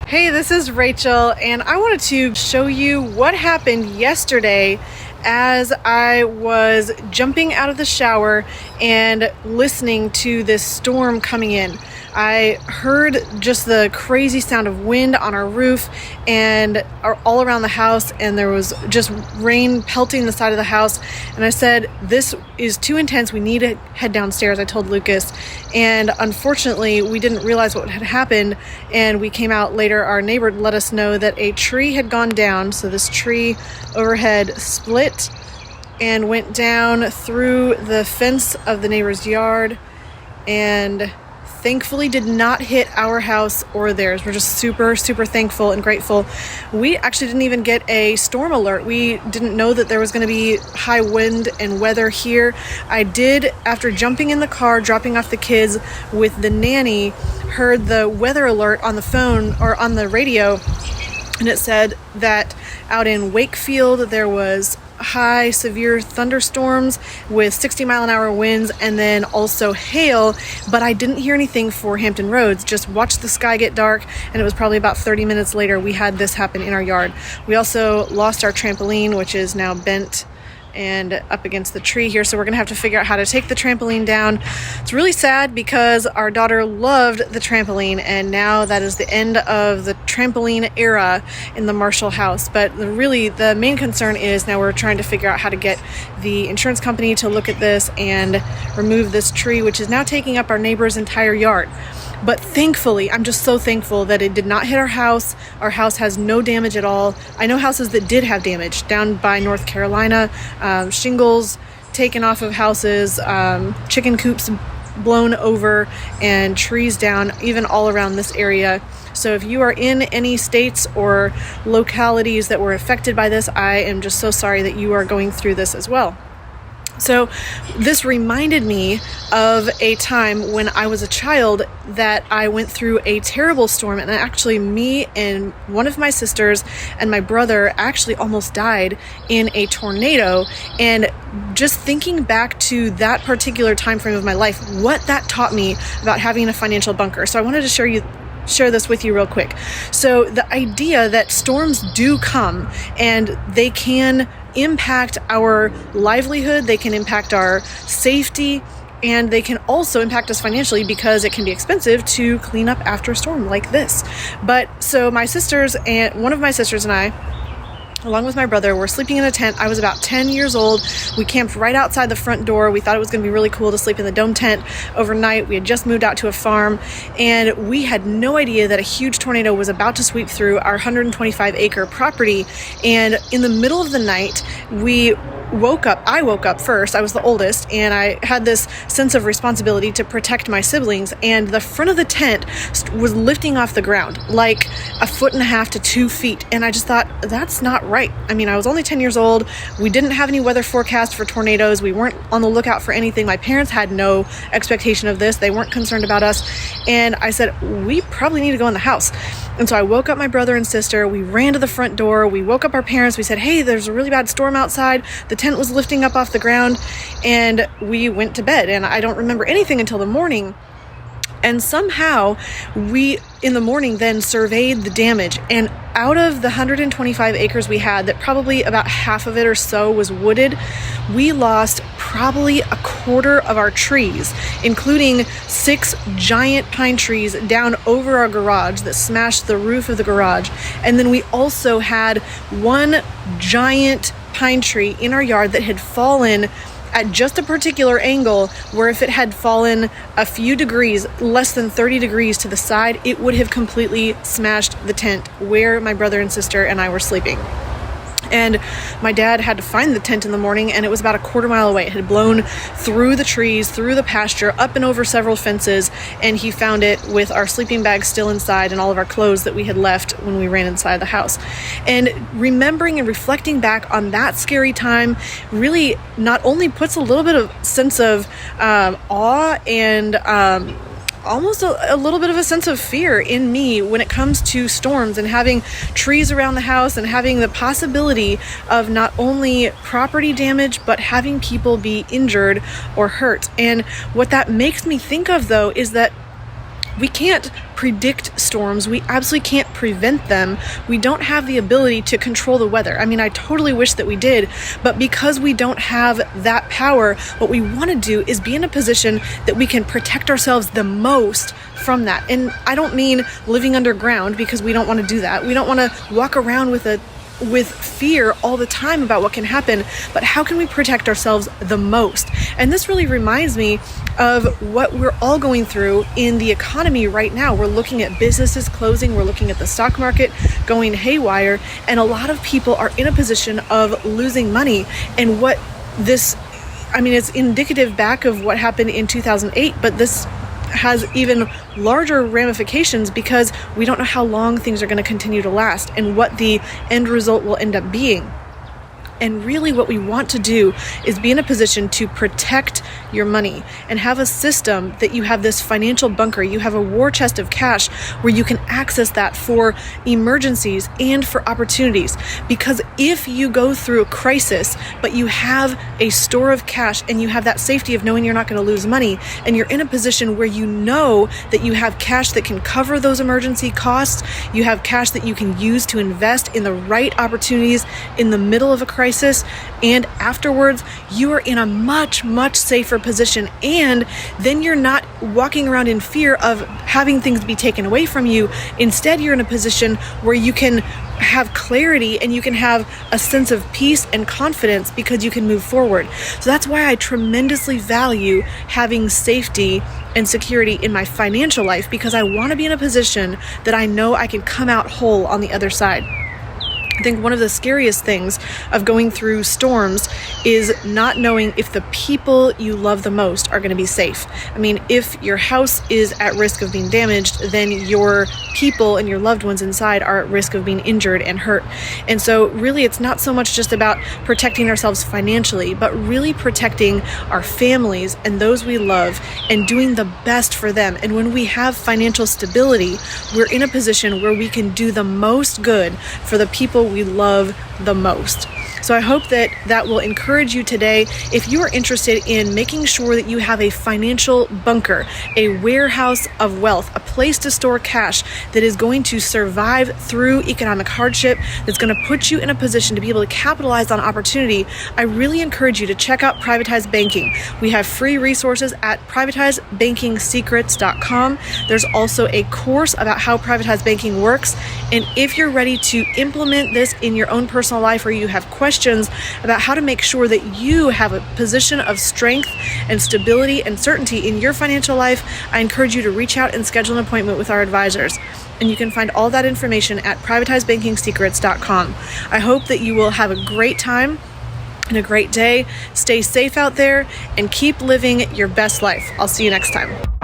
Hey, this is Rachel, and I wanted to show you what happened yesterday as I was jumping out of the shower and listening to this storm coming in. I heard just the crazy sound of wind on our roof and all around the house, and there was just rain pelting the side of the house. And I said, this is too intense. We need to head downstairs, I told Lucas. And unfortunately, we didn't realize what had happened. And we came out later. Our neighbor let us know that a tree had gone down. So this tree overhead split and went down through the fence of the neighbor's yard, and thankfully did not hit our house or theirs. We're just super thankful and grateful. We actually didn't even get a storm alert. We didn't know that there was going to be high wind and weather here. I did, after jumping in the car, dropping off the kids with the nanny, heard the weather alert on the phone or on the radio, and it said that out in Wakefield there was high severe thunderstorms with 60-mile-an-hour winds and then also hail, but I didn't hear anything for Hampton Roads. Just watched the sky get dark, and it was probably about 30 minutes later we had this happen in our yard. We also lost our trampoline, which is now bent and up against the tree here, so we're gonna have to figure out how to take the trampoline down. It's really sad because our daughter loved the trampoline, and now that is the end of the trampoline era in the Marshall house. But the main concern is now we're trying to figure out how to get the insurance company to look at this and remove this tree, which is now taking up our neighbor's entire yard. But thankfully, I'm just so thankful that it did not hit our house. Our house has no damage at all. I know houses that did have damage down by North Carolina, shingles taken off of houses, chicken coops blown over, and trees down even all around this area. So if you are in any states or localities that were affected by this, I am just so sorry that you are going through this as well. So this reminded me of a time when I was a child that I went through a terrible storm, and actually me and one of my sisters and my brother actually almost died in a tornado. And just thinking back to that particular time frame of my life, what that taught me about having a financial bunker. So I wanted to share this with you real quick. So the idea that storms do come and they can impact our livelihood, they can impact our safety, and they can also impact us financially because it can be expensive to clean up after a storm like this. But so one of my sisters and I, along with my brother, were sleeping in a tent. I was about 10 years old. We camped right outside the front door. We thought it was going to be really cool to sleep in the dome tent overnight. We had just moved out to a farm, and we had no idea that a huge tornado was about to sweep through our 125-acre property. And in the middle of the night, I woke up first. I was the oldest, and I had this sense of responsibility to protect my siblings, and the front of the tent was lifting off the ground like 1.5 to 2 feet. And I just thought, that's not right. I mean, I was only 10 years old. We didn't have any weather forecast for tornadoes. We weren't on the lookout for anything. My parents had no expectation of this. They weren't concerned about us. And I said, we probably need to go in the house. And so I woke up my brother and sister. We ran to the front door. We woke up our parents. We said, hey, there's a really bad storm outside. The tent was lifting up off the ground, and we went to bed. And I don't remember anything until the morning. And somehow we, in the morning, then surveyed the damage. And out of the 125 acres we had, that probably about half of it or so was wooded, we lost probably a quarter of our trees, including 6 giant pine trees down over our garage that smashed the roof of the garage. And then we also had one giant pine tree in our yard that had fallen at just a particular angle where if it had fallen a few degrees, less than 30 degrees to the side, it would have completely smashed the tent where my brother and sister and I were sleeping. And my dad had to find the tent in the morning, and it was about a quarter mile away. It had blown through the trees, through the pasture, up and over several fences, and he found it with our sleeping bags still inside and all of our clothes that we had left when we ran inside the house. And remembering and reflecting back on that scary time really not only puts a little bit of sense of awe and almost a little bit of a sense of fear in me when it comes to storms and having trees around the house and having the possibility of not only property damage, but having people be injured or hurt. And what that makes me think of, though, is that We can't predict storms. We absolutely can't prevent them. We don't have the ability to control the weather. I mean, I totally wish that we did, but because we don't have that power, what we want to do is be in a position that we can protect ourselves the most from that. And I don't mean living underground, because we don't want to do that. We don't want to walk around with fear all the time about what can happen, but how can we protect ourselves the most? And this really reminds me of what we're all going through in the economy right now. We're looking at businesses closing, we're looking at the stock market going haywire, and a lot of people are in a position of losing money. And it's indicative back of what happened in 2008, but this has even larger ramifications because we don't know how long things are going to continue to last and what the end result will end up being. And really what we want to do is be in a position to protect your money and have a system that you have this financial bunker, you have a war chest of cash where you can access that for emergencies and for opportunities. Because if you go through a crisis, but you have a store of cash and you have that safety of knowing you're not going to lose money, and you're in a position where you know that you have cash that can cover those emergency costs, you have cash that you can use to invest in the right opportunities in the middle of a crisis, and afterwards, you are in a much, much safer position. And then you're not walking around in fear of having things be taken away from you. Instead, you're in a position where you can have clarity and you can have a sense of peace and confidence because you can move forward. So that's why I tremendously value having safety and security in my financial life, because I want to be in a position that I know I can come out whole on the other side. I think one of the scariest things of going through storms is not knowing if the people you love the most are going to be safe. I mean, if your house is at risk of being damaged, then your people and your loved ones inside are at risk of being injured and hurt. And so really, it's not so much just about protecting ourselves financially, but really protecting our families and those we love and doing the best for them. And when we have financial stability, we're in a position where we can do the most good for the people we love the most. So I hope that that will encourage you today. If you are interested in making sure that you have a financial bunker, a warehouse of wealth, a place to store cash that is going to survive through economic hardship, that's going to put you in a position to be able to capitalize on opportunity, I really encourage you to check out Privatized Banking. We have free resources at privatizedbankingsecrets.com. There's also a course about how privatized banking works. And if you're ready to implement this in your own personal life, or you have questions about how to make sure that you have a position of strength and stability and certainty in your financial life, I encourage you to reach out and schedule an appointment with our advisors. And you can find all that information at privatizedbankingsecrets.com. I hope that you will have a great time and a great day. Stay safe out there and keep living your best life. I'll see you next time.